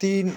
3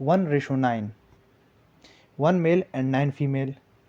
1:9، 1 male and 9 female۔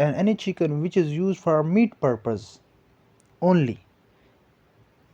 any chicken which is used for meat purpose only۔